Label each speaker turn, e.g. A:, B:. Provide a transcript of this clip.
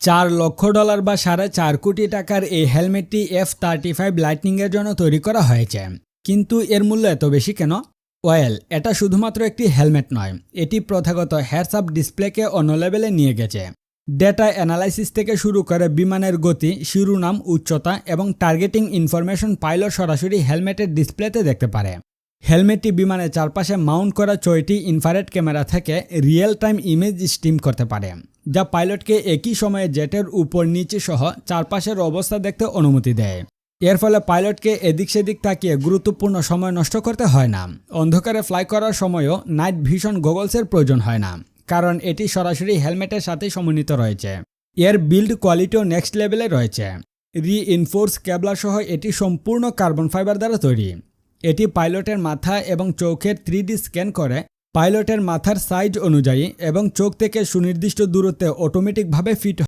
A: $4 লক্ষ বা $4.5 কোটি টাকার এই হেলমেটটি F-35 লাইটনিংয়ের জন্য তৈরি করা হয়েছে। কিন্তু এর মূল্য এত বেশি কেন? এটা শুধুমাত্র একটি হেলমেট নয়, এটি প্রথাগত হেডস আপ ডিসপ্লেকে অন্য লেভেলে নিয়ে গেছে। ডেটা অ্যানালাইসিস থেকে শুরু করে বিমানের গতি, শিরোনাম, উচ্চতা এবং টার্গেটিং ইনফরমেশন পাইলট সরাসরি হেলমেটের ডিসপ্লেতে দেখতে পারে। হেলমেটটি বিমানের চারপাশে মাউন্ট করা 6টি ইনফ্রারেড ক্যামেরা থেকে রিয়েল টাইম ইমেজ স্ট্রিম করতে পারে, যা পাইলটকে একই সময়ে জেটের উপর নিচে সহ চারপাশের অবস্থা দেখতে অনুমতি দেয়। এর ফলে পাইলটকে এদিক সেদিক তাকিয়ে গুরুত্বপূর্ণ সময় নষ্ট করতে হয় না। অন্ধকারে ফ্লাই করার সময়ও নাইট ভিশন গগলসের প্রয়োজন হয় না, কারণ এটি সরাসরি হেলমেটের সাথে সমন্বিত রয়েছে। এর বিল্ড কোয়ালিটিও নেক্সট লেভেলে রয়েছে। রিইনফোর্স কেবলার সহ এটি সম্পূর্ণ কার্বন ফাইবার দ্বারা তৈরি। এটি পাইলটের মাথা এবং চোখের 3D স্ক্যান করে পাইলটের মাথার সাইজ অনুযায়ী এবং চোখ থেকে সুনির্দিষ্ট দূরত্বে অটোমেটিকভাবে ফিট